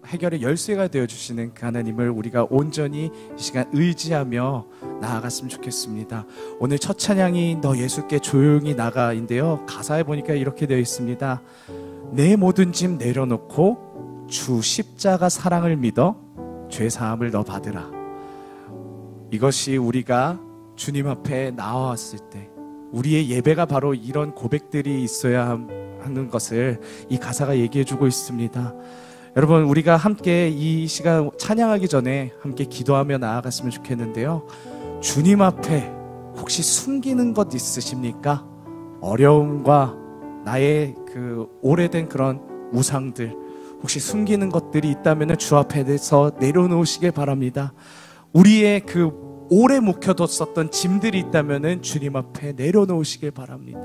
해결의 열쇠가 되어주시는 그 하나님을 우리가 온전히 이 시간 의지하며 나아갔으면 좋겠습니다. 오늘 첫 찬양이 너 예수께 조용히 나가인데요, 가사에 보니까 이렇게 되어 있습니다. 내 모든 짐 내려놓고 주 십자가 사랑을 믿어 죄사함을 너 받으라. 이것이 우리가 주님 앞에 나왔을 때 우리의 예배가 바로 이런 고백들이 있어야 하는 것을 이 가사가 얘기해주고 있습니다. 여러분, 우리가 함께 이 시간 찬양하기 전에 함께 기도하며 나아갔으면 좋겠는데요, 주님 앞에 혹시 숨기는 것 있으십니까? 어려움과 나의 그 오래된 그런 우상들, 혹시 숨기는 것들이 있다면 주 앞에서 내려놓으시길 바랍니다. 우리의 그 오래 묵혀뒀었던 짐들이 있다면 주님 앞에 내려놓으시길 바랍니다.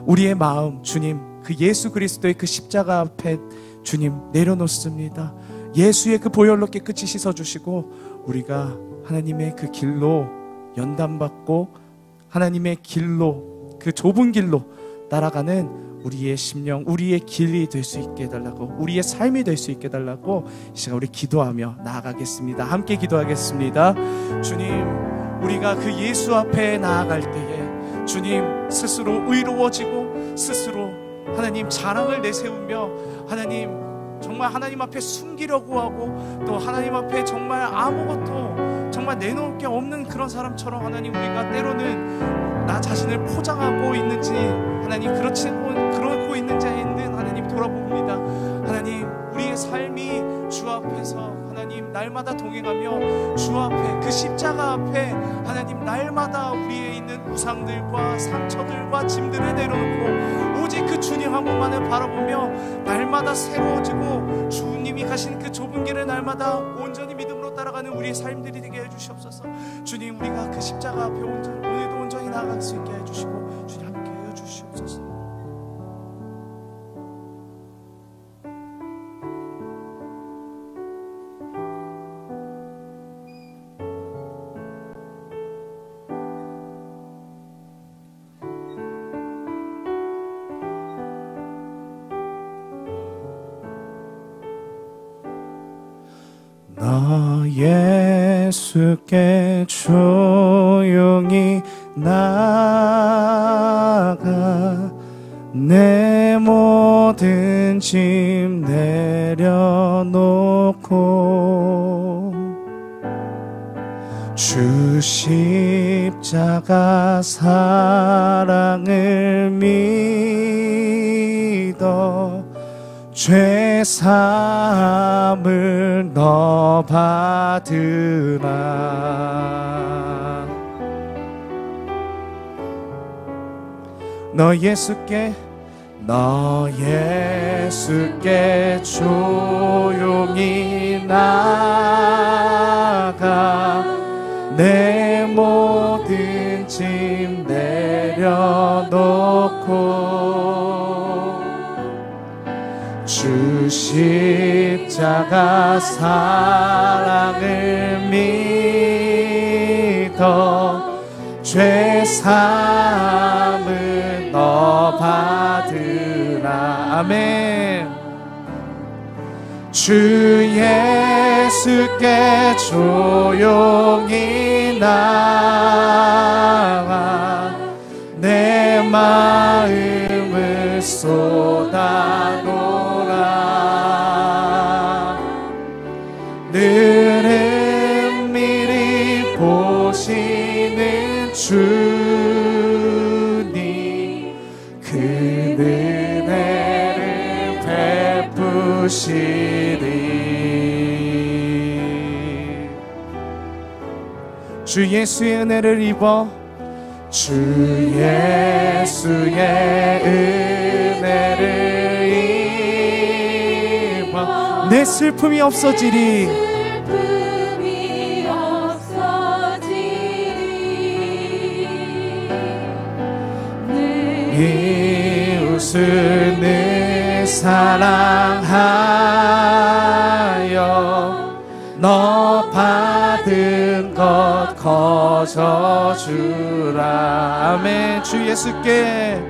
우리의 마음, 주님, 그 예수 그리스도의 그 십자가 앞에 주님 내려놓습니다. 예수의 그 보혈로 깨끗이 씻어주시고 우리가 하나님의 그 길로 연단받고 하나님의 길로, 그 좁은 길로 따라가는 우리의 심령, 우리의 길이 될 수 있게 해달라고, 우리의 삶이 될 수 있게 해달라고 이 시간 우리 기도하며 나아가겠습니다. 함께 기도하겠습니다. 주님, 우리가 그 예수 앞에 나아갈 때에 주님 스스로 의로워지고 스스로 하나님 자랑을 내세우며 하나님 정말 하나님 앞에 숨기려고 하고 또 하나님 앞에 정말 아무것도 정말 내놓을 게 없는 그런 사람처럼 하나님 우리가 때로는 나 자신을 포장하고 있는지 하나님 그러고 있는지 하나님 돌아봅니다. 하나님 우리의 삶이 주 앞에서 하나님 날마다 동행하며 주 앞에 그 십자가 앞에 하나님 날마다 우리의 있는 우상들과 상처들과 짐들을 내려놓고 오직 그 주님 한 분만을 바라보며 날마다 새로워지고 주님이 가신 그 좁은 길을 날마다 온전히 믿음으로 따라가는 우리의 삶들이 되게 해주시옵소서. 주님, 우리가 그 십자가 앞에 오늘도 온전히 나아갈 수 있게 해주시고 주님 함께 해주시옵소서. 너 예수께 조용히 나가 내 모든 짐 내려놓고 주 십자가 사랑을 믿어 죄사함을 너 받으라. 너 예수께 조용히 나가 내 모든 짐 내려놓고 주 십자가 사랑을 믿어 죄사함을 너 받으라. 아멘. 주 예수께 조용히 나와 내 마음을 쏟아놓으라. 늘은 미리 보시는 주님 그 은혜를 베푸시리. 주 예수의 은혜를 입어 주 예수의 은혜를 입어 내 슬픔이 없어지리. 이웃을 늘 사랑하여 너 받은 것 거저 주라. 아멘. 주 예수께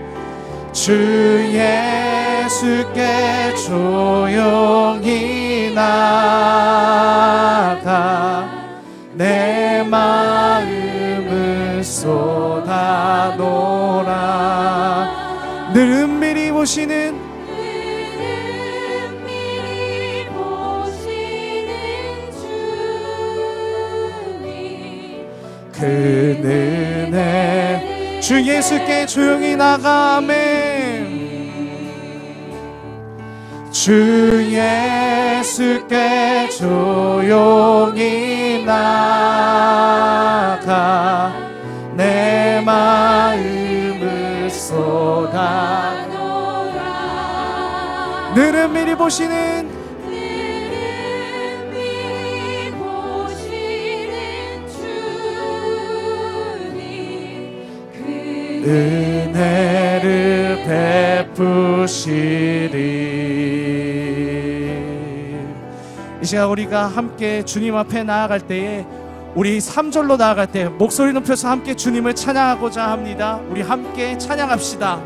조용히 나가 내 마음을 쏟아놓으라. 늘 은밀히 보시는 그 은혜 주 예수께 조용히 나가. 아멘. 주 예수께 조용히 나가 내 마음을 쏟아놓으라. 늘 은밀히 보시는 은혜를 베푸시리. 이 시간 우리가 함께 주님 앞에 나아갈 때에 우리 3절로 나아갈 때 목소리 높여서 함께 주님을 찬양하고자 합니다. 우리 함께 찬양합시다.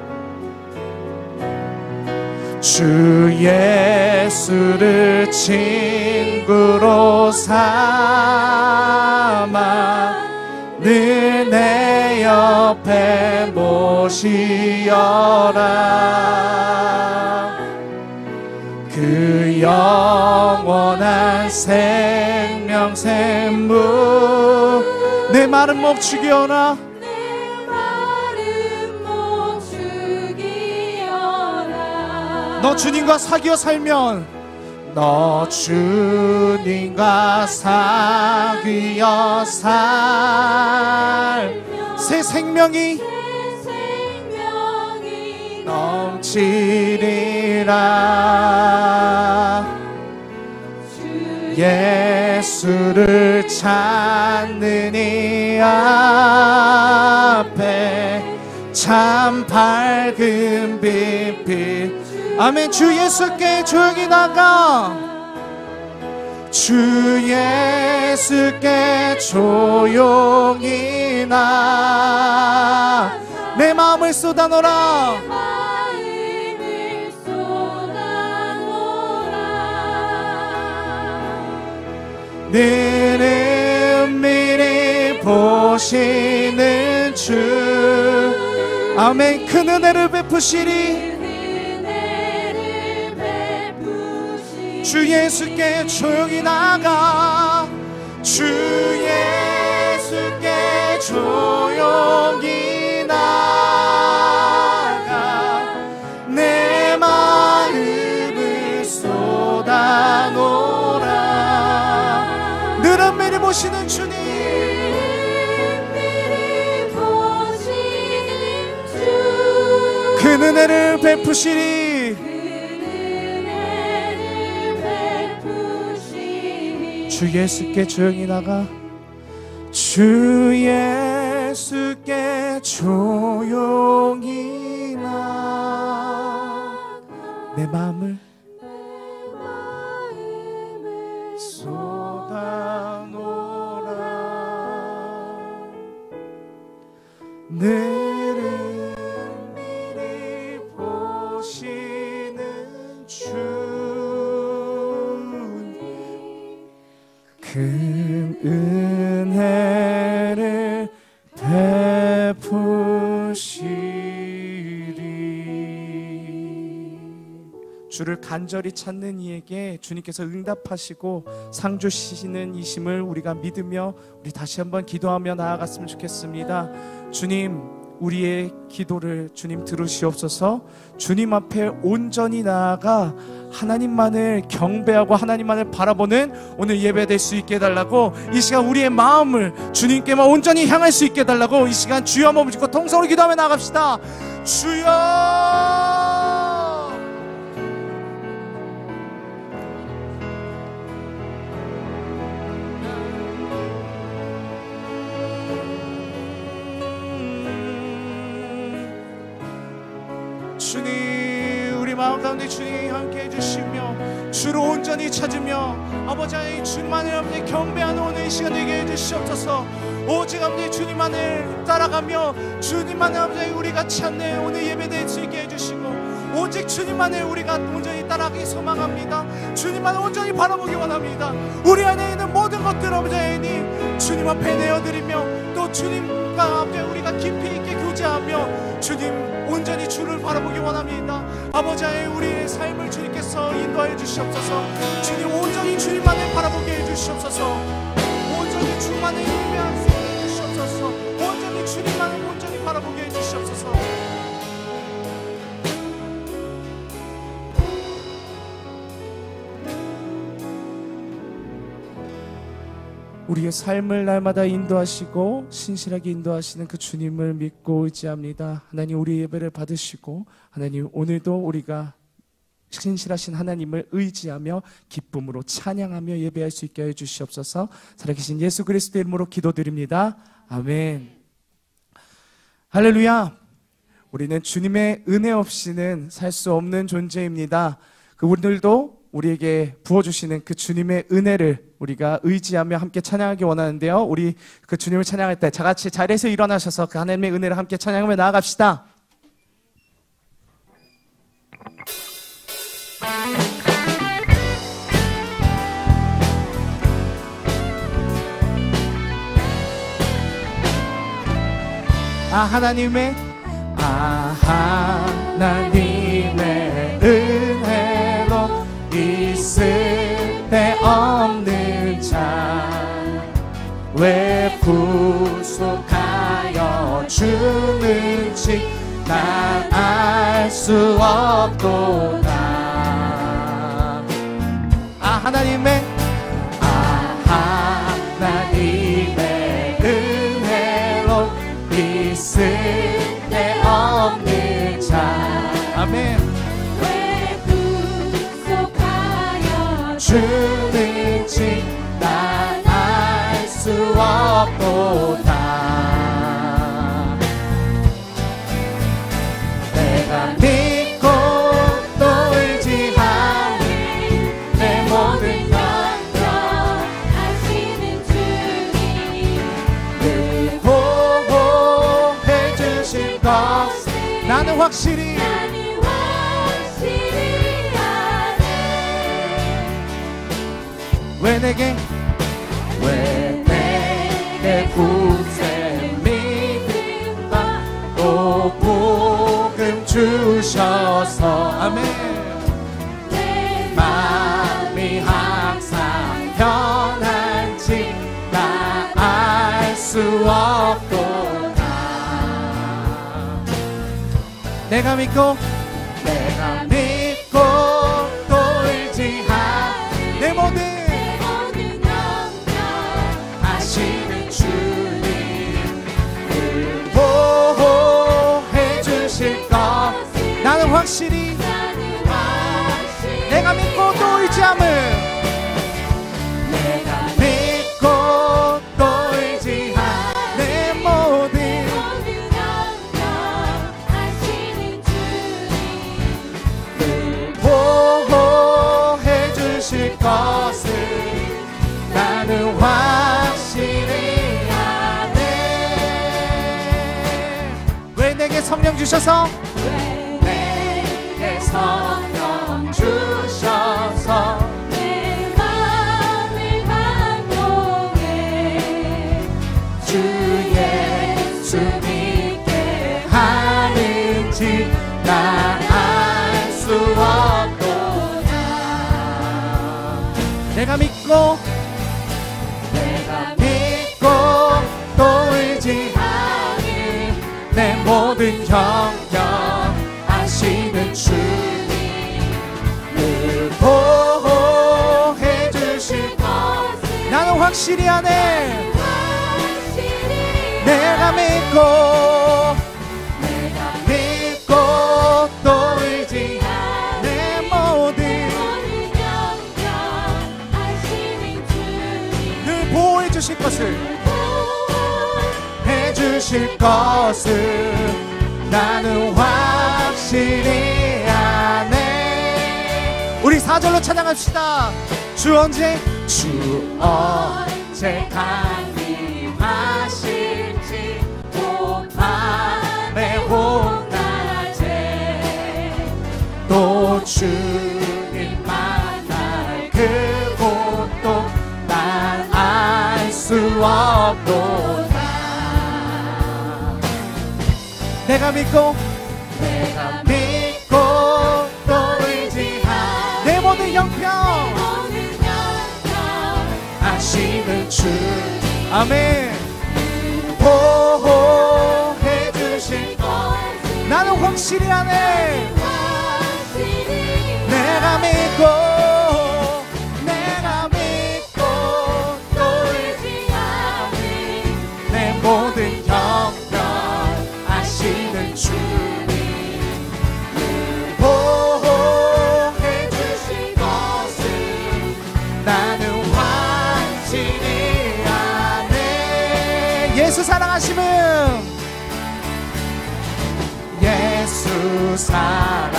주 예수를 친구로 삼아 늘 내 옆에 모시어라. 그 영원한 생명 샘물 내 마른 목 죽이어라. 너 주님과 사귀어 살면 너 주님과 사귀어 살 새 생명이 넘치리라. 예수를 찾는 이 앞에 참 밝은 빛. 아멘. 주 예수께 조용히 나가. 주 예수께 조용히 나가 내 마음을 쏟아놓으라. 늘 은밀히 보시는 주. 아멘. 큰 은혜를 베푸시리. 주 예수께 조용히 나가. 주 예수께 조용히 나가 내 마음을 쏟아놓으라. 늘 은밀히 보시는 주님. 큰 은혜를 베푸시리. 주 예수께 조용히 나가. 주 예수께 조용히 나가 내 마음을 쏟아놓으라. 늘 은밀히 보시는 주. 큰 은혜를 베푸시리. 주를 간절히 찾는 이에게 주님께서 응답하시고 상 주시는 이심을 우리가 믿으며 우리 다시 한번 기도하며 나아갔으면 좋겠습니다. 주님, 우리의 기도를 주님 들으시옵소서. 주님 앞에 온전히 나아가 하나님만을 경배하고 하나님만을 바라보는 오늘 예배 될 수 있게 해달라고, 이 시간 우리의 마음을 주님께만 온전히 향할 수 있게 해달라고 이 시간 주여 한번 붙잡고 통성으로 기도하며 나갑시다. 주여. 주님, 우리 마음 가운데 주님 함께 해주시며 주를 온전히 찾으며 아버지 주님만을 아버지 경배하는 오늘 이 시간 되게 해주시옵소서. 오직 아버지 주님만을 따라가며 주님만을 아버지 우리가 찾는 오늘 예배 될 수 있게 해주시고 오직 주님만을 우리가 온전히 따라가기 소망합니다. 주님만을 온전히 바라보기 원합니다. 우리 안에 있는 모든 것들 아버지 하나님 주님 앞에 내어드리며 또 주님과 앞에 우리가 깊이 있게 교제하며 주님 온전히 주를 바라보기 원합니다. 아버지 하나님 우리의 삶을 주님께서 인도하여 주시옵소서. 주님 온전히 주님만을 바라보게 해주시옵소서. 온전히 주만을 예배할 수 있게 해주시옵소서. 온전히 주님만을 온전히 바라보게 해주시옵소서. 우리의 삶을 날마다 인도하시고 신실하게 인도하시는 그 주님을 믿고 의지합니다. 하나님 우리 예배를 받으시고 하나님 오늘도 우리가 신실하신 하나님을 의지하며 기쁨으로 찬양하며 예배할 수 있게 해주시옵소서. 살아계신 예수 그리스도의 이름으로 기도드립니다. 아멘. 할렐루야. 우리는 주님의 은혜 없이는 살 수 없는 존재입니다. 그 오늘도 우리에게 부어주시는 그 주님의 은혜를 우리가 의지하며 함께 찬양하기 원하는데요. 우리 그 주님을 찬양할 때 다같이 자리에서 일어나셔서 그 하나님의 은혜를 함께 찬양하며 나아갑시다. 하나님의 은혜로 있을 데 없는 자 왜 구속하여 주는지 난 알 수 없도다. 하나님의 은혜로 있을 데 없는 자 아멘. 왜 구속하여 주는지 난 알 수 없도다. 내가 믿고 또 의지하니 내 모든 하시는 주님 늘 보호해 주실 것 나는 확실히 아네. 왜 내게 굳세 믿음과 또 복음 주셔서 아멘. 내 마음이 항상 편한지 나 알 수 없도다. 내가 믿고 또 의지한 내 모든 하시는 주님 늘 보호해 주실 것 나는 확실히 내가 믿고 또 의지함을 내가 믿고 또 의지한 내 모든 하시는 주님 늘 보호해 주실 것을 나는 확실히 아네. 왜 내게 성령 주셔서 내게 성령 주셔서 내 마음을 감동해 주 예수 믿게 하는지 난 알 수 없도다. 내가 믿고 또 의지하는 내 모든 형편 하시는 주님 늘 보호해 주실 것 나는 확실히 아네. 내가 믿고 또 의지하는 내 모든 늘 보호해 주실 것을 해주실 것을 나는 확실히 아네. 우리 4절로 찬양합시다. 주 언제 강림하실지 곧 밤에 온낮에 주님 만날 그 고통 난 알 수 없도다. 내가 믿고 또 의지한 내 모든 형편 아시는 주. 아멘. 보호해 주실 나는 확실히 하네. 내가 믿고 또 의지하니 내 모든 형편 아시는 주님 보호해 주실 것을 나는 확실히 아네. 예수 사랑하심은 예수 사랑하심은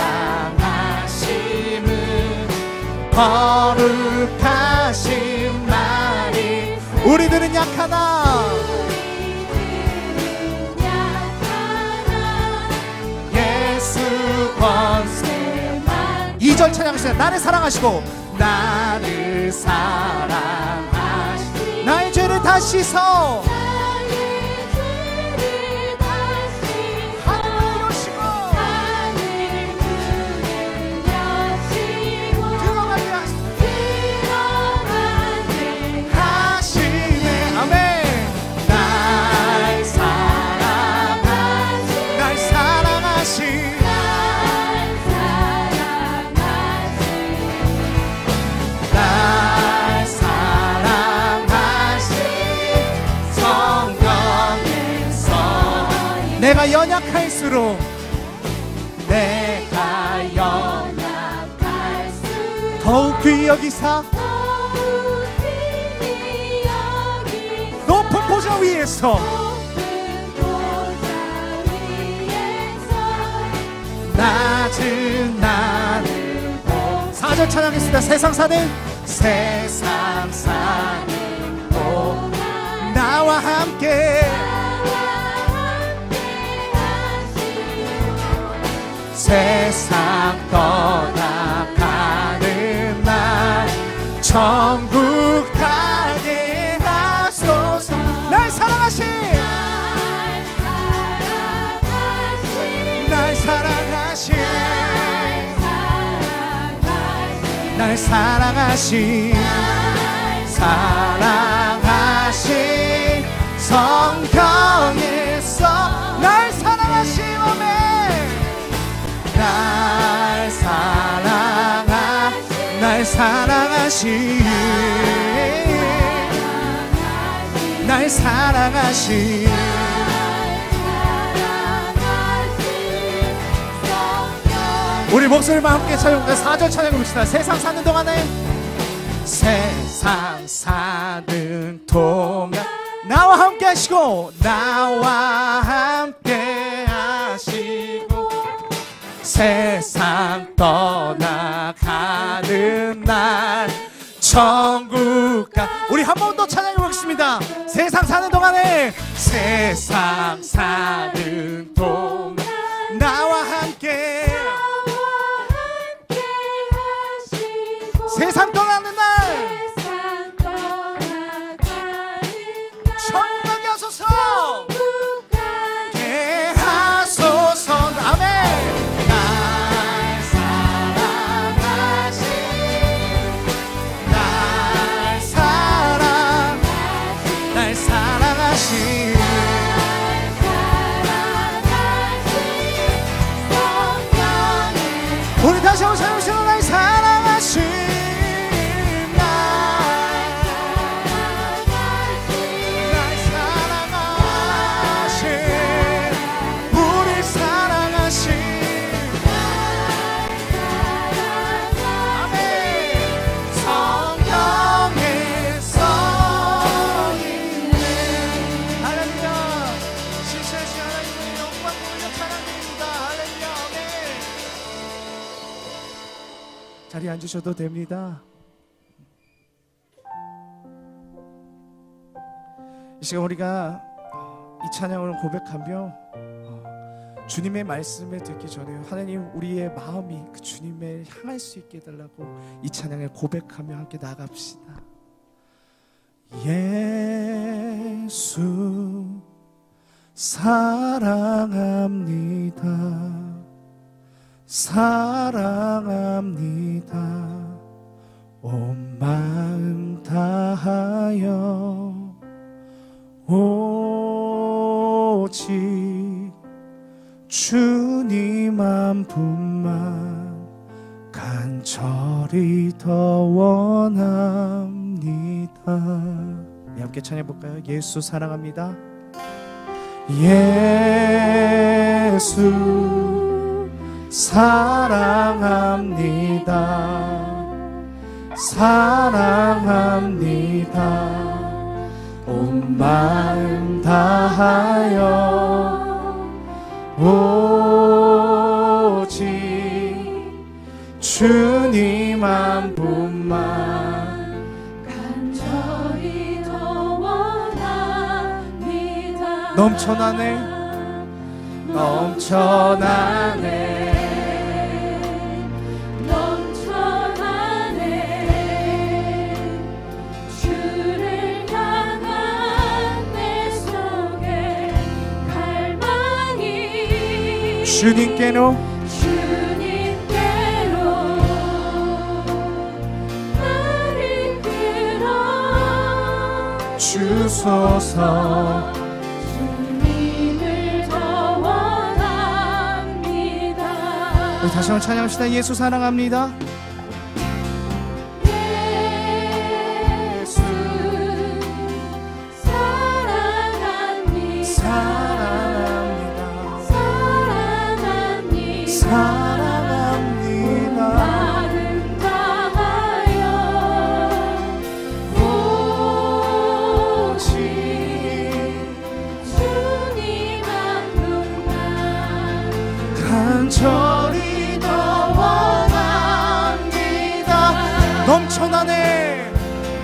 거룩하신 말이 우리들은 약하나 예수 권세만 2절 찬양하시다. 나를 사랑하시고 나를 사랑하시고 나의 죄를 다 씻어 내가 연약할수록 더욱 귀히 여기사 높은 보좌 위에서 낮은 나를 4절 찬양했습니다. 세상 사는 도 나와 함께 세상 떠나가는 날 천국 가게 하소서. 날 사랑하신 날 사랑하신 날 사랑하신 성경에서 날 사랑하신 아멘. 날 사랑하신 날 사랑하신 우리 목소리만 함께 찬양합니다. 4절 찬양을 부릅시다. 세상 사는 동안에 세상 사는 동안 나와 함께 하시고 나와 함께 하시고 세상 떠나가는 날 천국 가 우리 한 번 더 찬양해 보겠습니다. 세상 사는 동안에 세상 사는 동안 나와 함께 세상 떠나는 날 천국 가소서 게 하소서. 아멘. 우리 다시 한번 찬양하시는 날 사랑하신 날 사랑하신 우리 사랑하신 아멘. 성경에 써있네. 할렐루야. 신실하신 하나님의 영광 돌려 찬양드립니다. 할렐루야. 아멘. 자리에 앉으셔도 됩니다. 이 시간 우리가 이 찬양을 고백하며 주님의 말씀을 듣기 전에 하나님 우리의 마음이 그 주님을 향할 수 있게 해달라고 이 찬양을 고백하며 함께 나갑시다. 예수 사랑합니다. 사랑합니다. 온 마음 다하여 오직 주님 한 분만 간절히 더 원합니다. 네, 함께 찬양해볼까요? 예수 사랑합니다. 예수 사랑합니다. 사랑합니다. 온 마음 다하여 오직 주님 한 분만 간절히 더 원합니다. 넘쳐나네 넘쳐나네 주를 향한 내 속에 갈망이 주님께로 날 이끌어 주소서. 주님을 더 원합니다. 우리 다시 한번 찬양합시다. 예수 사랑합니다. 예수 사랑합니다. 사랑합니다. 사랑합니다. 사랑합니다. 마음 다하여 오직 주님 한 분만 간절히 더 원합니다. 넘쳐나네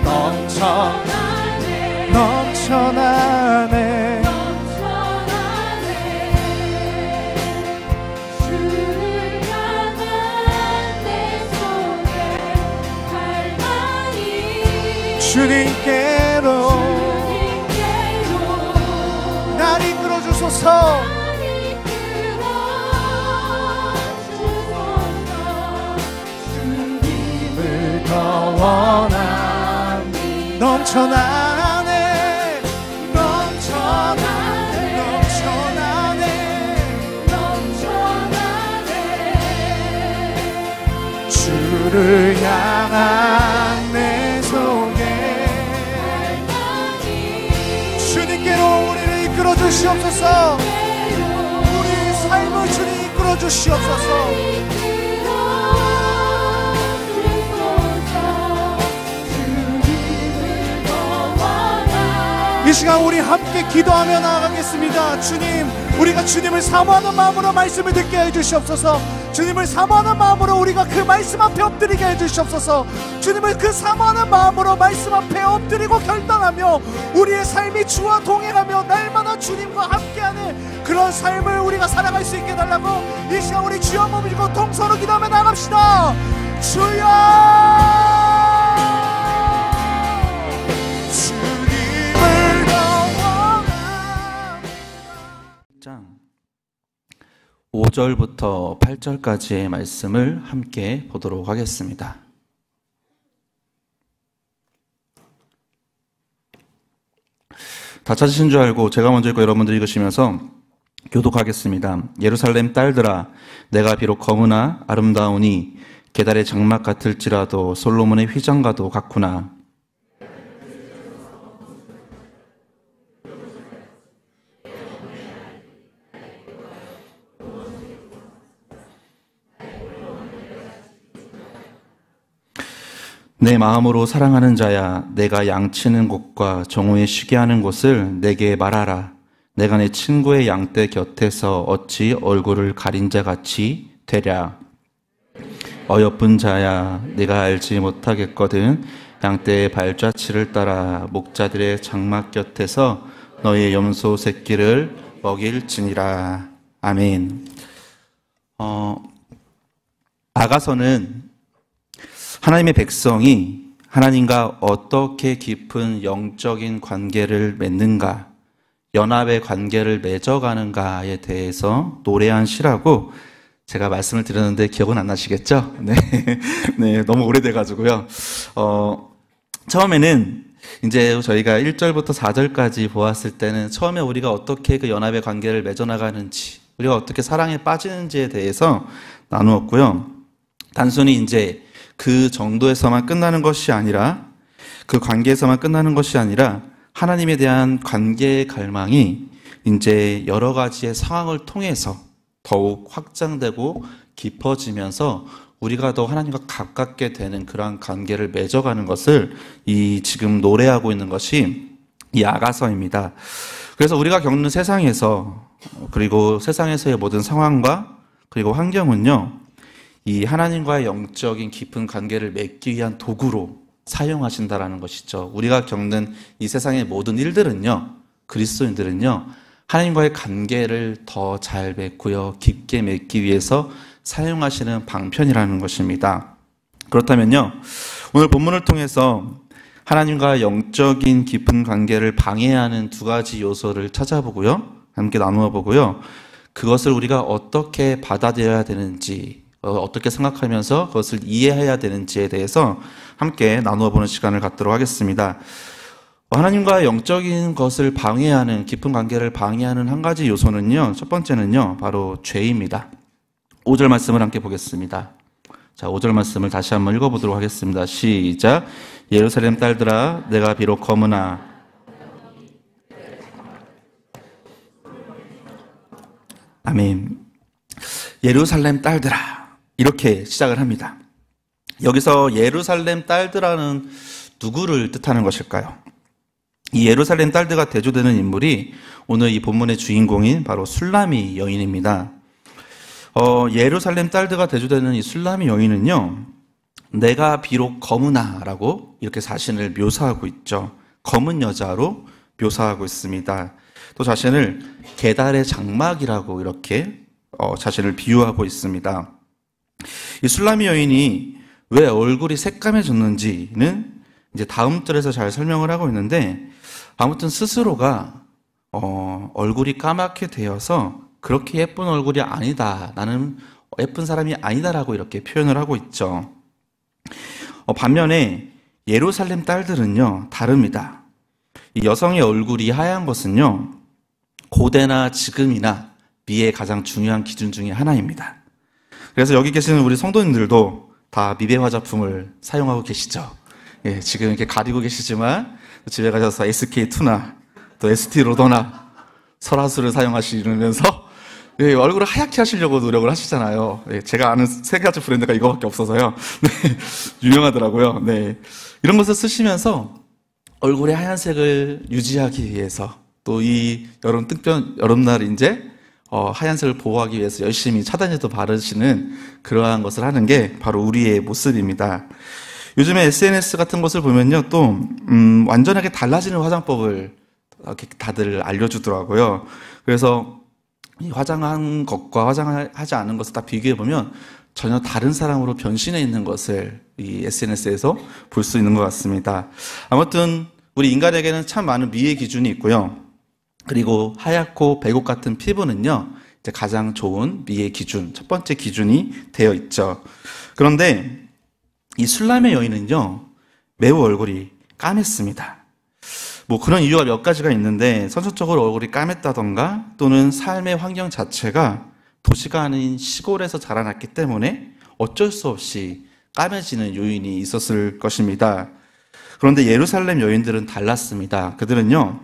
넘쳐나네 넘쳐나네 주를 향한 내 속에 갈망이 주님께로 날 이끌어 주소서. 날 이끌어 주소서. 주님을 더 원합니다. 넘쳐나네 넘쳐나네 넘쳐나네 주를 향한 내 속에 주님께로 우리를 이끌어 주시옵소서. 우리 삶을 주님 이끌어 주시옵소서. 이 시간 우리 함께 기도하며 나아가겠습니다. 주님, 우리가 주님을 사모하는 마음으로 말씀을 듣게 해주시옵소서. 주님을 사모하는 마음으로 우리가 그 말씀 앞에 엎드리게 해주시옵소서. 주님을 그 사모하는 마음으로 말씀 앞에 엎드리고 결단하며 우리의 삶이 주와 동행하며 날마다 주님과 함께하는 그런 삶을 우리가 살아갈 수 있게 해달라고 이 시간 우리 주여 몸을 들고 동서로 기도하며 나갑시다. 주여 주님을 더 원합니다. 5절부터 8절까지의 말씀을 함께 보도록 하겠습니다. 다 찾으신 줄 알고 제가 먼저 읽고 여러분들이 읽으시면서 교독하겠습니다. 예루살렘 딸들아, 내가 비록 검으나 아름다우니 게달의 장막 같을지라도 솔로몬의 휘장과도 같구나. 내 마음으로 사랑하는 자야, 내가 양치는 곳과 정오에 쉬게 하는 곳을 내게 말하라. 내가 내 친구의 양떼 곁에서 어찌 얼굴을 가린 자 같이 되랴. 어여쁜 자야, 내가 알지 못하겠거든. 양떼의 발자취를 따라 목자들의 장막 곁에서 너의 염소 새끼를 먹일지니라. 아멘. 아가서는 하나님의 백성이 하나님과 어떻게 깊은 영적인 관계를 맺는가, 연합의 관계를 맺어가는가에 대해서 노래한 시라고 제가 말씀을 드렸는데 기억은 안 나시겠죠? 네. 네, 너무 오래돼가지고요. 처음에는 이제 저희가 1절부터 4절까지 보았을 때는 처음에 우리가 어떻게 그 연합의 관계를 맺어나가는지, 우리가 어떻게 사랑에 빠지는지에 대해서 나누었고요. 단순히 이제 그 정도에서만 끝나는 것이 아니라, 그 관계에서만 끝나는 것이 아니라 하나님에 대한 관계의 갈망이 이제 여러 가지의 상황을 통해서 더욱 확장되고 깊어지면서 우리가 더 하나님과 가깝게 되는 그러한 관계를 맺어가는 것을 이 지금 노래하고 있는 것이 이 아가서입니다. 그래서 우리가 겪는 세상에서, 그리고 세상에서의 모든 상황과 그리고 환경은요, 이 하나님과의 영적인 깊은 관계를 맺기 위한 도구로 사용하신다라는 것이죠. 우리가 겪는 이 세상의 모든 일들은요, 그리스도인들은요, 하나님과의 관계를 더 잘 맺고요, 깊게 맺기 위해서 사용하시는 방편이라는 것입니다. 그렇다면요, 오늘 본문을 통해서 하나님과 영적인 깊은 관계를 방해하는 두 가지 요소를 찾아보고요, 함께 나누어 보고요, 그것을 우리가 어떻게 받아들여야 되는지, 어떻게 생각하면서 그것을 이해해야 되는지에 대해서 함께 나누어 보는 시간을 갖도록 하겠습니다. 하나님과 영적인 것을 방해하는, 깊은 관계를 방해하는 한 가지 요소는요, 첫 번째는요, 바로 죄입니다. 5절 말씀을 함께 보겠습니다. 자, 5절 말씀을 다시 한번 읽어보도록 하겠습니다. 시작. 예루살렘 딸들아, 내가 비록 검으나. 아멘. 예루살렘 딸들아, 이렇게 시작을 합니다. 여기서 예루살렘 딸들아는 누구를 뜻하는 것일까요? 이 예루살렘 딸들과 대조되는 인물이 오늘 이 본문의 주인공인 바로 술라미 여인입니다. 예루살렘 딸들과 대조되는 이 술라미 여인은요, 내가 비록 검으나라고 이렇게 자신을 묘사하고 있죠. 검은 여자로 묘사하고 있습니다. 또 자신을 게달의 장막이라고 이렇게 자신을 비유하고 있습니다. 이 술라미 여인이 왜 얼굴이 새까매졌는지는 이제 다음 절에서 잘 설명을 하고 있는데, 아무튼 스스로가 얼굴이 까맣게 되어서 그렇게 예쁜 얼굴이 아니다, 나는 예쁜 사람이 아니다라고 이렇게 표현을 하고 있죠. 반면에 예루살렘 딸들은요, 다릅니다. 이 여성의 얼굴이 하얀 것은요, 고대나 지금이나 미의 가장 중요한 기준 중에 하나입니다. 그래서 여기 계시는 우리 성도님들도 다 미백 화장품을 사용하고 계시죠. 예, 지금 이렇게 가리고 계시지만 집에 가셔서 SK2나 또 ST로더나 설화수를 사용하시면서 예, 얼굴을 하얗게 하시려고 노력을 하시잖아요. 예, 제가 아는 세 가지 브랜드가 이거밖에 없어서요. 네, 유명하더라고요. 네, 이런 것을 쓰시면서 얼굴의 하얀색을 유지하기 위해서, 또 이 여름날 이제 하얀색을 보호하기 위해서 열심히 차단제도 바르시는 그러한 것을 하는 게 바로 우리의 모습입니다. 요즘에 SNS 같은 것을 보면요, 또 완전하게 달라지는 화장법을 다들 알려주더라고요. 그래서 이 화장한 것과 화장하지 않은 것을 다 비교해 보면 전혀 다른 사람으로 변신해 있는 것을 이 SNS에서 볼 수 있는 것 같습니다. 아무튼 우리 인간에게는 참 많은 미의 기준이 있고요. 그리고 하얗고 백옥 같은 피부는요, 이제 가장 좋은 미의 기준, 첫 번째 기준이 되어 있죠. 그런데 이 술람의 여인은요, 매우 얼굴이 까맸습니다. 뭐 그런 이유가 몇 가지가 있는데, 선천적으로 얼굴이 까맸다던가, 또는 삶의 환경 자체가 도시가 아닌 시골에서 자라났기 때문에 어쩔 수 없이 까매지는 요인이 있었을 것입니다. 그런데 예루살렘 여인들은 달랐습니다. 그들은요,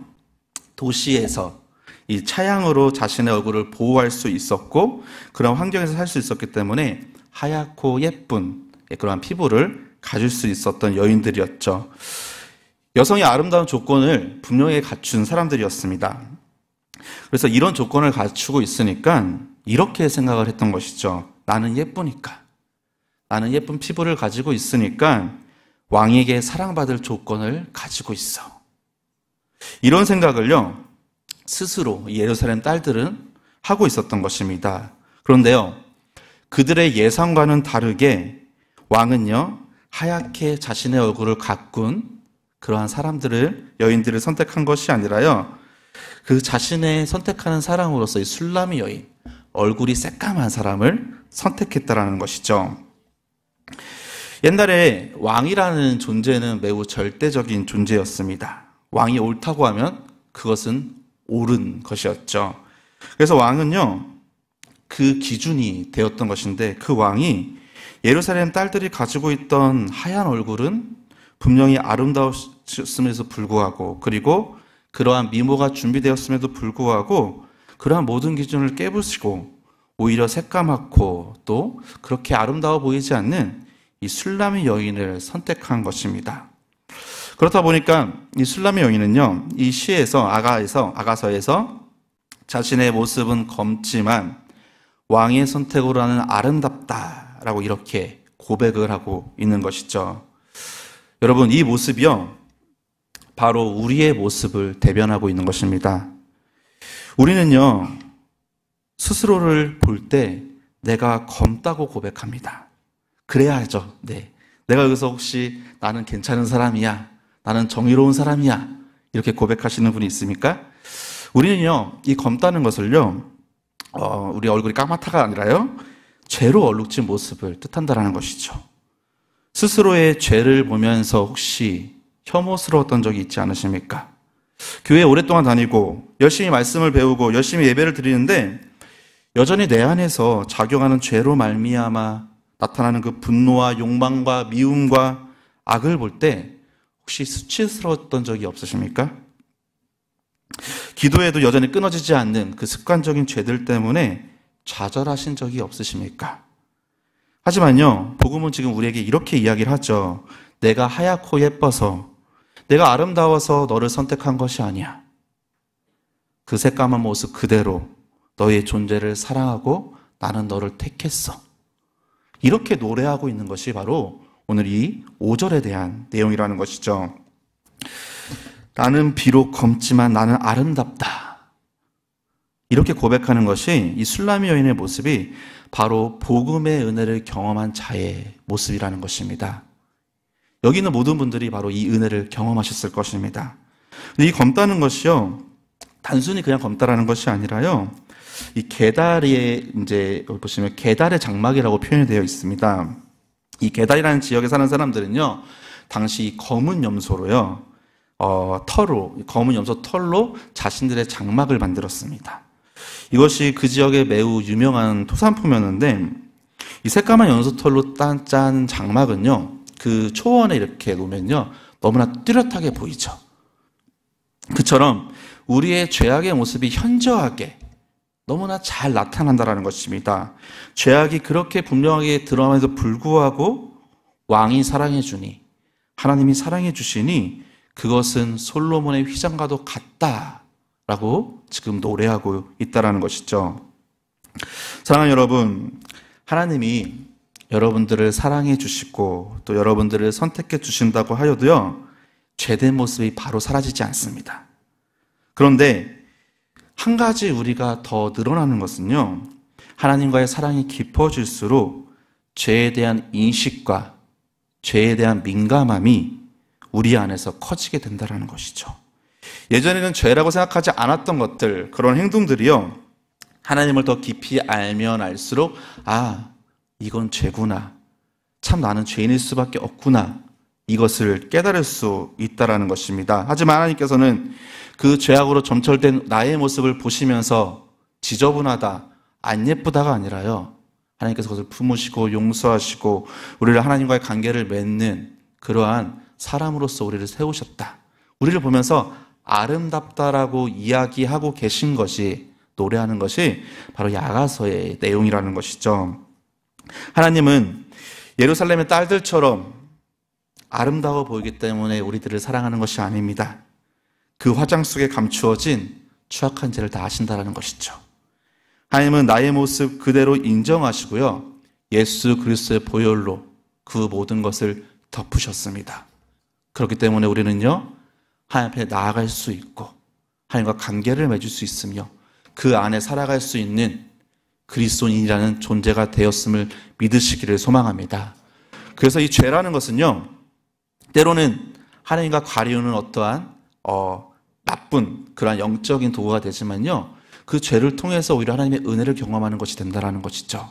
도시에서 이 차양으로 자신의 얼굴을 보호할 수 있었고, 그런 환경에서 살 수 있었기 때문에 하얗고 예쁜 그러한 피부를 가질 수 있었던 여인들이었죠. 여성의 아름다운 조건을 분명히 갖춘 사람들이었습니다. 그래서 이런 조건을 갖추고 있으니까 이렇게 생각을 했던 것이죠. 나는 예쁘니까, 나는 예쁜 피부를 가지고 있으니까 왕에게 사랑받을 조건을 가지고 있어. 이런 생각을요, 스스로 예루살렘 딸들은 하고 있었던 것입니다. 그런데요, 그들의 예상과는 다르게 왕은요, 하얗게 자신의 얼굴을 가꾼 그러한 여인들을 선택한 것이 아니라요, 그 자신의 선택하는 사람으로서 이 술람의 여인, 얼굴이 새까만 사람을 선택했다라는 것이죠. 옛날에 왕이라는 존재는 매우 절대적인 존재였습니다. 왕이 옳다고 하면 그것은 옳은 것이었죠. 그래서 왕은요, 그 기준이 되었던 것인데, 그 왕이 예루살렘 딸들이 가지고 있던 하얀 얼굴은 분명히 아름다웠음에도 불구하고, 그리고 그러한 미모가 준비되었음에도 불구하고 그러한 모든 기준을 깨부시고 오히려 새까맣고 또 그렇게 아름다워 보이지 않는 이 술람의 여인을 선택한 것입니다. 그렇다 보니까 이 술람의 여인은요, 이 시에서 아가서에서 자신의 모습은 검지만 왕의 선택으로 하는 아름답다라고 이렇게 고백을 하고 있는 것이죠. 여러분, 이 모습이요, 바로 우리의 모습을 대변하고 있는 것입니다. 우리는요, 스스로를 볼 때 내가 검다고 고백합니다. 그래야죠. 네. 내가 여기서 혹시 나는 괜찮은 사람이야, 나는 정의로운 사람이야, 이렇게 고백하시는 분이 있습니까? 우리는요, 이 검다는 것을요, 우리 얼굴이 까맣다가 아니라요, 죄로 얼룩진 모습을 뜻한다라는 것이죠. 스스로의 죄를 보면서 혹시 혐오스러웠던 적이 있지 않으십니까? 교회 오랫동안 다니고 열심히 말씀을 배우고 열심히 예배를 드리는데 여전히 내 안에서 작용하는 죄로 말미암아 나타나는 그 분노와 욕망과 미움과 악을 볼 때 혹시 수치스러웠던 적이 없으십니까? 기도에도 여전히 끊어지지 않는 그 습관적인 죄들 때문에 좌절하신 적이 없으십니까? 하지만요, 복음은 지금 우리에게 이렇게 이야기를 하죠. 내가 하얗고 예뻐서, 내가 아름다워서 너를 선택한 것이 아니야. 그 새까만 모습 그대로 너의 존재를 사랑하고 나는 너를 택했어. 이렇게 노래하고 있는 것이 바로 오늘 이 5절에 대한 내용이라는 것이죠. 나는 비록 검지만 나는 아름답다. 이렇게 고백하는 것이 이 술람의 여인의 모습이 바로 복음의 은혜를 경험한 자의 모습이라는 것입니다. 여기 있는 모든 분들이 바로 이 은혜를 경험하셨을 것입니다. 근데 이 검다는 것이요, 단순히 그냥 검다라는 것이 아니라요, 이 게달에 이제 보시면 게달의 장막이라고 표현이 되어 있습니다. 이 게달이라는 지역에 사는 사람들은요, 당시 검은 염소로요, 검은 염소 털로 자신들의 장막을 만들었습니다. 이것이 그 지역의 매우 유명한 토산품이었는데, 이 새까만 염소 털로 짠 장막은요, 그 초원에 이렇게 놓으면요, 너무나 뚜렷하게 보이죠. 그처럼 우리의 죄악의 모습이 현저하게 너무나 잘 나타난다는 것입니다. 죄악이 그렇게 분명하게 드러남에도 불구하고 왕이 사랑해 주니, 하나님이 사랑해 주시니 그것은 솔로몬의 휘장과도 같다라고 지금 노래하고 있다는 것이죠. 사랑하는 여러분, 하나님이 여러분들을 사랑해 주시고 또 여러분들을 선택해 주신다고 하여도요, 죄된 모습이 바로 사라지지 않습니다. 그런데 한 가지 우리가 더 늘어나는 것은요, 하나님과의 사랑이 깊어질수록 죄에 대한 인식과 죄에 대한 민감함이 우리 안에서 커지게 된다는 것이죠. 예전에는 죄라고 생각하지 않았던 것들, 그런 행동들이요, 하나님을 더 깊이 알면 알수록 이건 죄구나, 참 나는 죄인일 수밖에 없구나, 이것을 깨달을 수 있다는 것입니다. 하지만 하나님께서는 그 죄악으로 점철된 나의 모습을 보시면서 지저분하다, 안 예쁘다가 아니라요, 하나님께서 그것을 품으시고 용서하시고 우리를 하나님과의 관계를 맺는 그러한 사람으로서 우리를 세우셨다, 우리를 보면서 아름답다라고 이야기하고 계신 것이, 노래하는 것이 바로 야가서의 내용이라는 것이죠. 하나님은 예루살렘의 딸들처럼 아름다워 보이기 때문에 우리들을 사랑하는 것이 아닙니다. 그 화장 속에 감추어진 추악한 죄를 다 아신다는 것이죠. 하나님은 나의 모습 그대로 인정하시고요, 예수 그리스도의 보혈로 그 모든 것을 덮으셨습니다. 그렇기 때문에 우리는요, 하나님 앞에 나아갈 수 있고 하나님과 관계를 맺을 수 있으며 그 안에 살아갈 수 있는 그리스도인이라는 존재가 되었음을 믿으시기를 소망합니다. 그래서 이 죄라는 것은요, 때로는 하나님과 가리우는 어떠한 나쁜 그런 영적인 도구가 되지만요, 그 죄를 통해서 오히려 하나님의 은혜를 경험하는 것이 된다는 것이죠.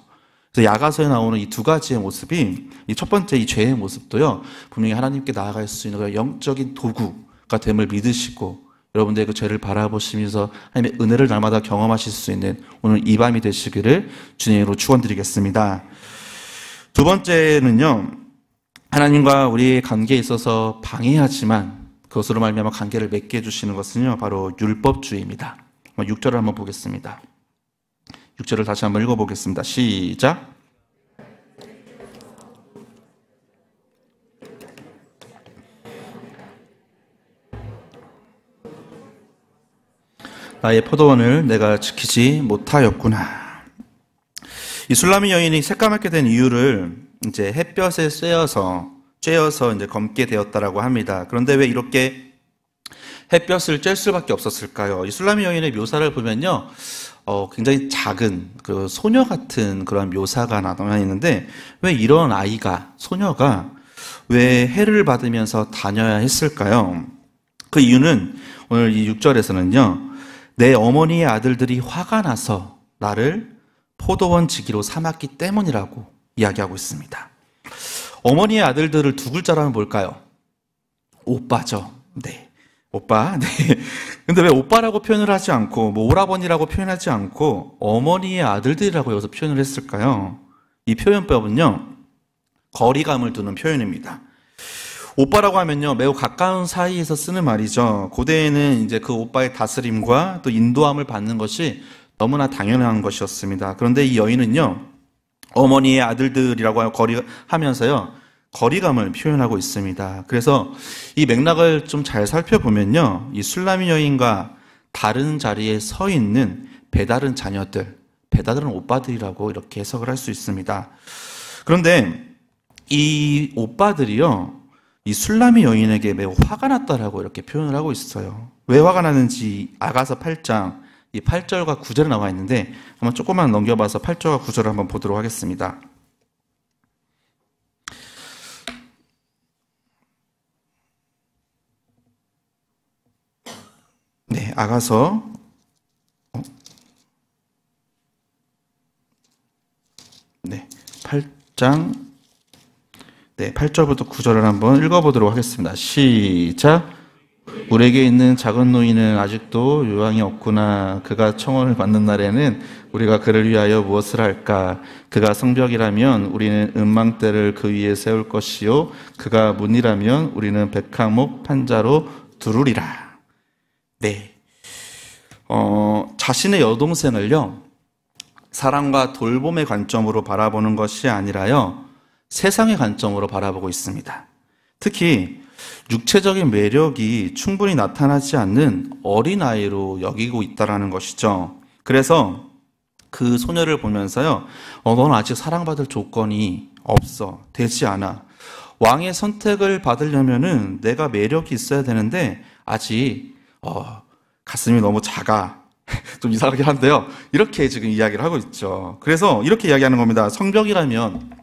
그래서 야가서에 나오는 이 두 가지의 모습이, 이 첫 번째 이 죄의 모습도요, 분명히 하나님께 나아갈 수 있는 그런 영적인 도구가 됨을 믿으시고, 여러분들의 그 죄를 바라보시면서 하나님의 은혜를 날마다 경험하실 수 있는 오늘 이 밤이 되시기를 주님으로 축원드리겠습니다. 두 번째는요, 하나님과 우리의 관계에 있어서 방해하지만 그것으로 말미암아 관계를 맺게 해주시는 것은요, 바로 율법주의입니다. 6절을 한번 보겠습니다. 6절을 다시 한번 읽어보겠습니다. 시작. 나의 포도원을 내가 지키지 못하였구나. 이 술라미 여인이 새까맣게 된 이유를 이제 햇볕에 쬐어서 이제 검게 되었다라고 합니다. 그런데 왜 이렇게 햇볕을 쬐을 수밖에 없었을까요? 이 술라미 여인의 묘사를 보면요, 굉장히 작은 그 소녀 같은 그런 묘사가 나와 있는데, 왜 이런 아이가, 소녀가 왜 해를 받으면서 다녀야 했을까요? 그 이유는 오늘 이 6절에서는요, 내 어머니의 아들들이 화가 나서 나를 포도원 지기로 삼았기 때문이라고 이야기하고 있습니다. 어머니의 아들들을 두 글자로 하면 뭘까요? 오빠죠. 네. 오빠. 네. 근데 왜 오빠라고 표현을 하지 않고, 뭐 오라버니라고 표현하지 않고, 어머니의 아들들이라고 여기서 표현을 했을까요? 이 표현법은요, 거리감을 두는 표현입니다. 오빠라고 하면요, 매우 가까운 사이에서 쓰는 말이죠. 고대에는 이제 그 오빠의 다스림과 또 인도함을 받는 것이 너무나 당연한 것이었습니다. 그런데 이 여인은요, 어머니의 아들들이라고 하면서요, 거리감을 표현하고 있습니다. 그래서 이 맥락을 좀 잘 살펴보면요, 이 술라미 여인과 다른 자리에 서 있는 배다른 자녀들, 배다른 오빠들이라고 이렇게 해석을 할 수 있습니다. 그런데 이 오빠들이요, 이 술라미 여인에게 매우 화가 났다라고 이렇게 표현을 하고 있어요. 왜 화가 나는지 아가서 8장 이 8절과 9절에 나와 있는데, 한번 조금만 넘겨봐서 8절과 9절을 한번 보도록 하겠습니다. 네, 아가서 8장 8절부터 9절을 한번 읽어보도록 하겠습니다. 시작. 우리에게 있는 작은 노인은 아직도 요양이 없구나. 그가 청혼을 받는 날에는 우리가 그를 위하여 무엇을 할까? 그가 성벽이라면 우리는 은망대를 그 위에 세울 것이요, 그가 문이라면 우리는 백항목 판자로 두르리라. 네. 자신의 여동생을요, 사랑과 돌봄의 관점으로 바라보는 것이 아니라요, 세상의 관점으로 바라보고 있습니다. 특히 육체적인 매력이 충분히 나타나지 않는 어린아이로 여기고 있다는 것이죠. 그래서 그 소녀를 보면서요, 너는 아직 사랑받을 조건이 없어. 되지 않아. 왕의 선택을 받으려면은 내가 매력이 있어야 되는데 아직 가슴이 너무 작아. 좀 이상하긴 한데요, 이렇게 지금 이야기를 하고 있죠. 그래서 이렇게 이야기하는 겁니다. 성벽이라면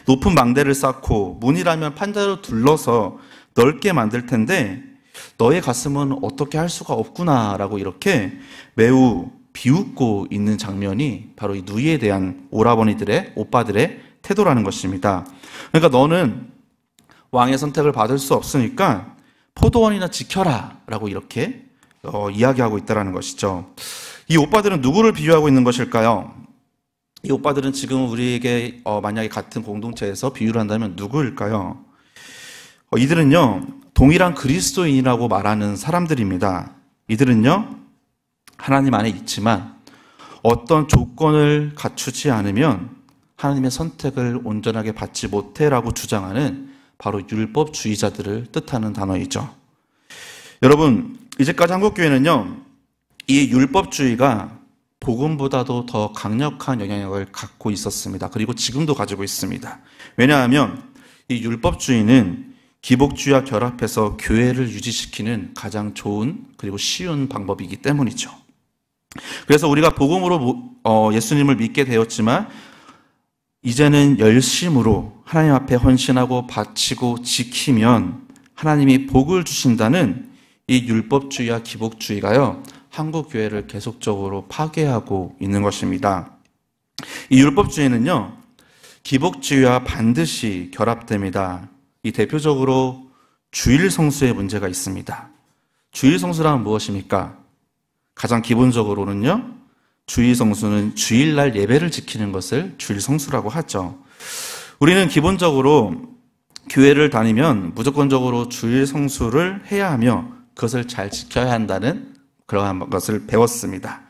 높은 망대를 쌓고 문이라면 판자로 둘러서 넓게 만들 텐데 너의 가슴은 어떻게 할 수가 없구나라고 이렇게 매우 비웃고 있는 장면이 바로 이 누이에 대한 오라버니들의, 오빠들의 태도라는 것입니다. 그러니까 너는 왕의 선택을 받을 수 없으니까 포도원이나 지켜라 라고 이렇게 이야기하고 있다는 것이죠. 이 오빠들은 누구를 비유하고 있는 것일까요? 이 오빠들은 지금 우리에게 만약에 같은 공동체에서 비유를 한다면 누구일까요? 이들은요, 동일한 그리스도인이라고 말하는 사람들입니다. 이들은요, 하나님 안에 있지만 어떤 조건을 갖추지 않으면 하나님의 선택을 온전하게 받지 못해라고 주장하는 바로 율법주의자들을 뜻하는 단어이죠. 여러분, 이제까지 한국교회는요, 이 율법주의가 복음보다도 더 강력한 영향력을 갖고 있었습니다. 그리고 지금도 가지고 있습니다. 왜냐하면 이 율법주의는 기복주의와 결합해서 교회를 유지시키는 가장 좋은 그리고 쉬운 방법이기 때문이죠. 그래서 우리가 복음으로 예수님을 믿게 되었지만 이제는 열심으로 하나님 앞에 헌신하고 바치고 지키면 하나님이 복을 주신다는 이 율법주의와 기복주의가요, 한국 교회를 계속적으로 파괴하고 있는 것입니다. 이 율법주의는요, 기복주의와 반드시 결합됩니다. 이 대표적으로 주일 성수에 문제가 있습니다. 주일 성수란 무엇입니까? 가장 기본적으로는요, 주일 성수는 주일날 예배를 지키는 것을 주일 성수라고 하죠. 우리는 기본적으로 교회를 다니면 무조건적으로 주일 성수를 해야 하며 그것을 잘 지켜야 한다는 그러한 것을 배웠습니다.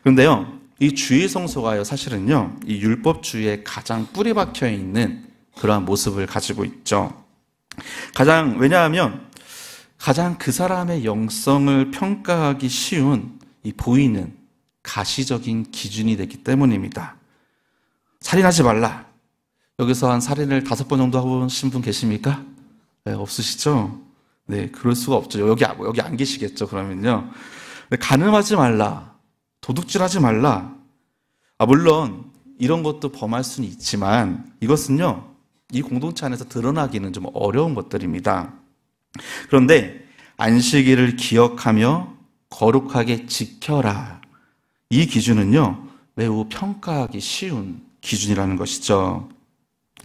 그런데요, 이 주일 성수가요, 사실은요, 이 율법주의에 가장 뿌리 박혀 있는 그러한 모습을 가지고 있죠. 왜냐하면 가장 그 사람의 영성을 평가하기 쉬운 이 보이는 가시적인 기준이 되기 때문입니다. 살인하지 말라. 여기서 한 살인을 5번 정도 하신 분 계십니까? 네, 없으시죠? 네, 그럴 수가 없죠. 여기 안 계시겠죠, 그러면요. 간음하지 말라. 도둑질하지 말라. 물론 이런 것도 범할 수는 있지만 이것은요, 이 공동체 안에서 드러나기는 좀 어려운 것들입니다. 그런데 안식일을 기억하며 거룩하게 지켜라. 이 기준은요, 매우 평가하기 쉬운 기준이라는 것이죠.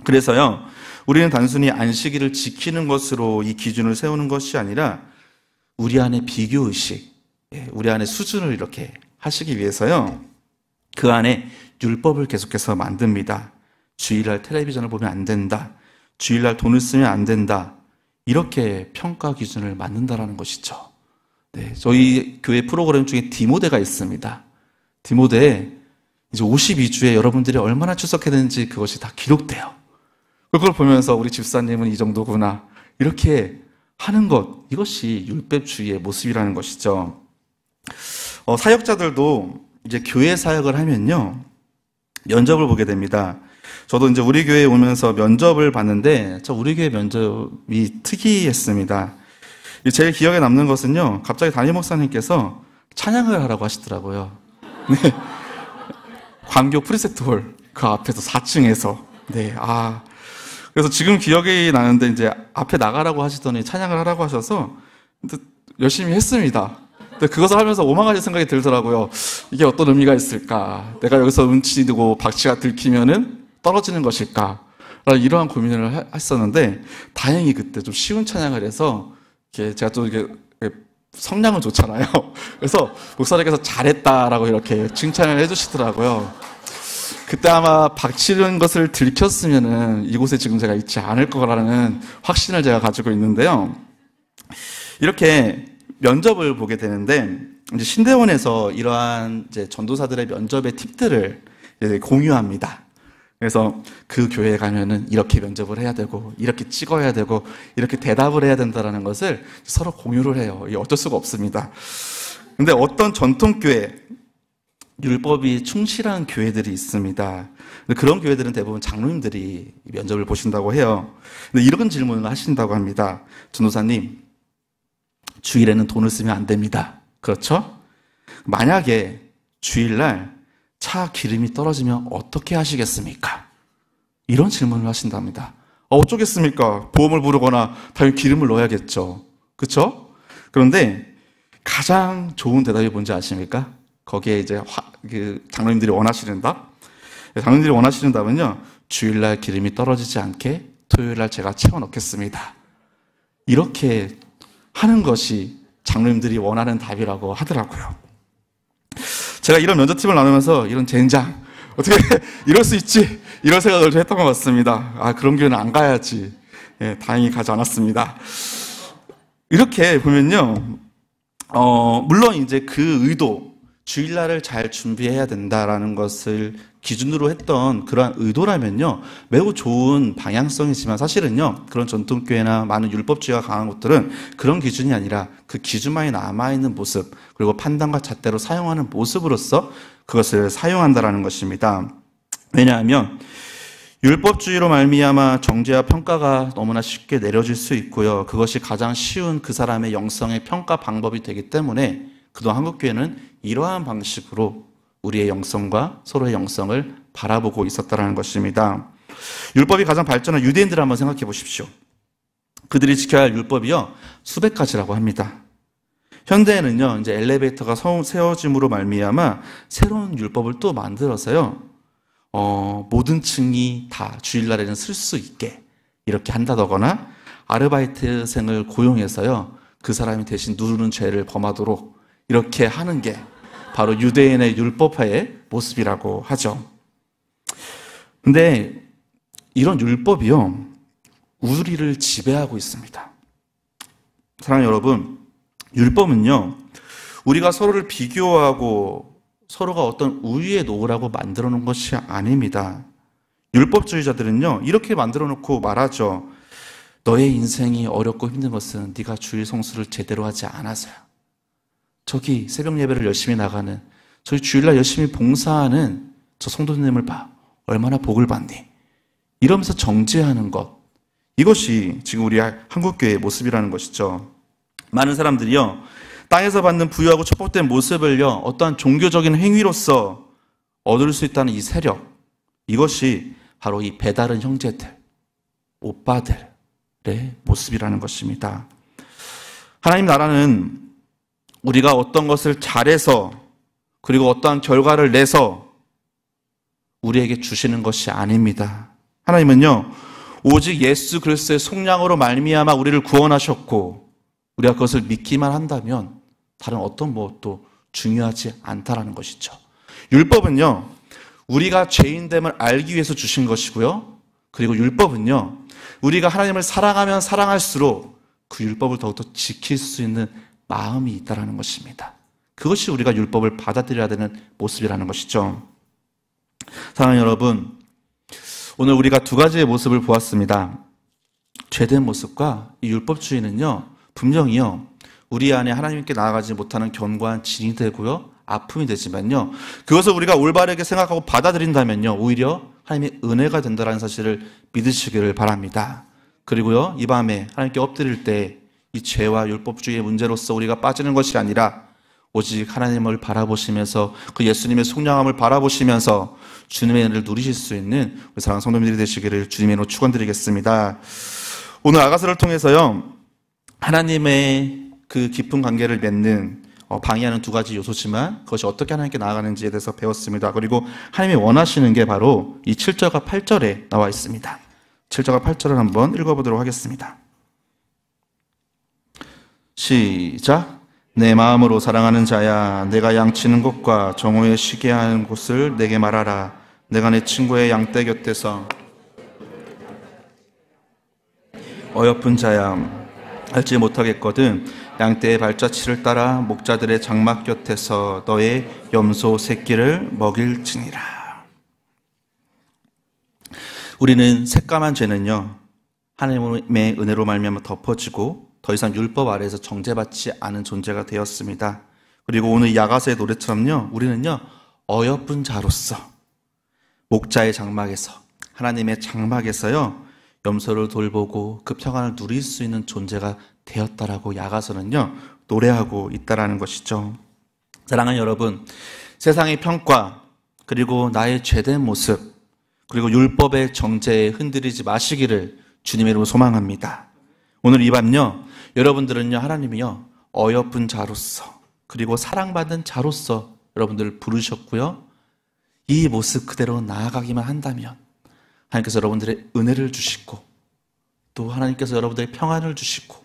그래서요, 우리는 단순히 안식일을 지키는 것으로 이 기준을 세우는 것이 아니라 우리 안에 비교의식, 우리 안에 수준을 이렇게 하시기 위해서요, 그 안에 율법을 계속해서 만듭니다. 주일날 텔레비전을 보면 안 된다. 주일날 돈을 쓰면 안 된다. 이렇게 평가 기준을 만든다라는 것이죠. 네, 저희 교회 프로그램 중에 디모데가 있습니다. 디모데에 이제 52주에 여러분들이 얼마나 출석했는지 그것이 다 기록돼요. 그걸 보면서 우리 집사님은 이 정도구나. 이렇게 하는 것, 이것이 율법주의의 모습이라는 것이죠. 사역자들도 이제 교회 사역을 하면요, 면접을 보게 됩니다. 저도 이제 우리 교회에 오면서 면접을 봤는데, 우리 교회 면접이 특이했습니다. 제일 기억에 남는 것은요, 갑자기 담임 목사님께서 찬양을 하라고 하시더라고요. 네. 광교 프리세트홀 그 앞에서 4층에서. 네, 그래서 지금 기억이 나는데 이제 앞에 나가라고 하시더니 찬양을 하라고 하셔서 열심히 했습니다. 근데 그것을 하면서 오만 가지 생각이 들더라고요. 이게 어떤 의미가 있을까? 내가 여기서 음치고 박치가 들키면은 떨어지는 것일까? 이러한 고민을 했었는데, 다행히 그때 좀 쉬운 찬양을 해서 제가 또 이게 성량은 좋잖아요. 그래서 목사님께서 잘했다라고 이렇게 칭찬을 해주시더라고요. 그때 아마 박치는 것을 들켰으면은 이곳에 지금 제가 있지 않을 거라는 확신을 제가 가지고 있는데요. 이렇게 면접을 보게 되는데, 이제 신대원에서 이러한 이제 전도사들의 면접의 팁들을 이제 공유합니다. 그래서 그 교회에 가면은 이렇게 면접을 해야 되고, 이렇게 찍어야 되고, 이렇게 대답을 해야 된다는 것을 서로 공유를 해요. 이게 어쩔 수가 없습니다. 근데 어떤 전통교회, 율법이 충실한 교회들이 있습니다. 근데 그런 교회들은 대부분 장로님들이 면접을 보신다고 해요. 근데 이런 질문을 하신다고 합니다. 전도사님, 주일에는 돈을 쓰면 안 됩니다. 그렇죠? 만약에 주일날 차 기름이 떨어지면 어떻게 하시겠습니까? 이런 질문을 하신답니다. 어쩌겠습니까? 보험을 부르거나 당연히 기름을 넣어야겠죠. 그렇죠? 그런데 가장 좋은 대답이 뭔지 아십니까? 거기에 이제 장로님들이 원하시는 답? 장로님들이 원하시는 답은요, 주일날 기름이 떨어지지 않게 토요일날 제가 채워 넣겠습니다. 이렇게 하는 것이 장로님들이 원하는 답이라고 하더라고요. 제가 이런 면접팁을 나누면서 이런 젠장, 어떻게 이럴 수 있지? 이런 생각을 좀 했던 것 같습니다. 그런 교회는 안 가야지. 다행히 가지 않았습니다. 이렇게 보면요, 물론 이제 그 의도, 주일날을 잘 준비해야 된다라는 것을 기준으로 했던 그러한 의도라면요, 매우 좋은 방향성이지만 사실은요, 그런 전통교회나 많은 율법주의가 강한 곳들은 그런 기준이 아니라 그 기준만이 남아있는 모습, 그리고 판단과 잣대로 사용하는 모습으로서 그것을 사용한다라는 것입니다. 왜냐하면 율법주의로 말미암아 정죄와 평가가 너무나 쉽게 내려질 수 있고요, 그것이 가장 쉬운 그 사람의 영성의 평가 방법이 되기 때문에 그동안 한국교회는 이러한 방식으로 우리의 영성과 서로의 영성을 바라보고 있었다는 것입니다. 율법이 가장 발전한 유대인들을 한번 생각해 보십시오. 그들이 지켜야 할 율법이요, 수백 가지라고 합니다. 현대에는요, 이제 엘리베이터가 세워짐으로 말미암아 새로운 율법을 또 만들어서요, 모든 층이 다 주일날에는 쓸 수 있게 이렇게 한다거나, 아르바이트생을 고용해서요, 그 사람이 대신 누르는 죄를 범하도록 이렇게 하는 게 바로 유대인의 율법화의 모습이라고 하죠. 근데 이런 율법이요, 우리를 지배하고 있습니다. 사랑하는 여러분, 율법은요, 우리가 서로를 비교하고 서로가 어떤 우위에 놓으라고 만들어 놓은 것이 아닙니다. 율법주의자들은요, 이렇게 만들어 놓고 말하죠. 너의 인생이 어렵고 힘든 것은 네가 주일 성수를 제대로 하지 않아서야. 저기 새벽 예배를 열심히 나가는, 저기 주일날 열심히 봉사하는 저 성도님을 봐. 얼마나 복을 받니? 이러면서 정죄하는 것. 이것이 지금 우리 한국교회의 모습이라는 것이죠. 많은 사람들이요, 땅에서 받는 부유하고 축복된 모습을요, 어떠한 종교적인 행위로서 얻을 수 있다는 이 세력, 이것이 바로 이 배다른 형제들, 오빠들의 모습이라는 것입니다. 하나님 나라는 우리가 어떤 것을 잘해서, 그리고 어떠한 결과를 내서 우리에게 주시는 것이 아닙니다. 하나님은요, 오직 예수 그리스도의 속량으로 말미암아 우리를 구원하셨고, 우리가 그것을 믿기만 한다면 다른 어떤 무엇도 중요하지 않다라는 것이죠. 율법은요, 우리가 죄인됨을 알기 위해서 주신 것이고요, 그리고 율법은요, 우리가 하나님을 사랑하면 사랑할수록 그 율법을 더욱더 지킬 수 있는 마음이 있다라는 것입니다. 그것이 우리가 율법을 받아들여야 되는 모습이라는 것이죠. 사랑하는 여러분, 오늘 우리가 두 가지의 모습을 보았습니다. 죄된 모습과 이 율법주의는요, 분명히요, 우리 안에 하나님께 나아가지 못하는 견고한 진이 되고요, 아픔이 되지만요, 그것을 우리가 올바르게 생각하고 받아들인다면요, 오히려 하나님의 은혜가 된다는 사실을 믿으시기를 바랍니다. 그리고요, 이 밤에 하나님께 엎드릴 때 이 죄와 율법주의의 문제로서 우리가 빠지는 것이 아니라 오직 하나님을 바라보시면서, 그 예수님의 속량함을 바라보시면서 주님의 은혜를 누리실 수 있는 우리 사랑하는 성도님들이 되시기를 주님의 이름으로 축원드리겠습니다. 오늘 아가서를 통해서요, 하나님의 그 깊은 관계를 맺는 방해하는 두 가지 요소지만 그것이 어떻게 하나님께 나아가는지에 대해서 배웠습니다. 그리고 하나님이 원하시는 게 바로 이 7절과 8절에 나와 있습니다. 7절과 8절을 한번 읽어보도록 하겠습니다. 시작. 내 마음으로 사랑하는 자야, 내가 양치는 곳과 정오에 쉬게 하는 곳을 내게 말하라. 내가 내 친구의 양떼 곁에서 어여쁜 자야, 알지 못하겠거든 양떼의 발자취를 따라 목자들의 장막 곁에서 너의 염소 새끼를 먹일지니라. 우리는 새까만 죄는요, 하나님의 은혜로 말미암아 덮어지고 더 이상 율법 아래에서 정죄받지 않은 존재가 되었습니다. 그리고 오늘 야가서의 노래처럼요, 우리는요, 어여쁜 자로서 목자의 장막에서, 하나님의 장막에서요, 염소를 돌보고 그 평안을 누릴 수 있는 존재가 되었다라고 야가서는요, 노래하고 있다라는 것이죠. 사랑하는 여러분, 세상의 평가, 그리고 나의 죄된 모습, 그리고 율법의 정죄에 흔들리지 마시기를 주님의 이름으로 소망합니다. 오늘 이 밤요, 여러분들은요, 하나님이요, 어여쁜 자로서, 그리고 사랑받는 자로서 여러분들을 부르셨고요, 이 모습 그대로 나아가기만 한다면 하나님께서 여러분들의 은혜를 주시고, 또 하나님께서 여러분들의 평안을 주시고,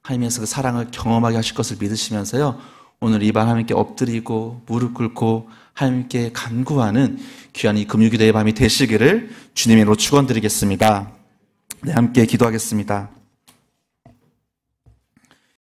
하나님께서 그 사랑을 경험하게 하실 것을 믿으시면서요, 오늘 이 밤 하나님께 엎드리고 무릎 꿇고 하나님께 간구하는 귀한 이 금요기도의 밤이 되시기를 주님의 이름으로 축원드리겠습니다. 네, 함께 기도하겠습니다.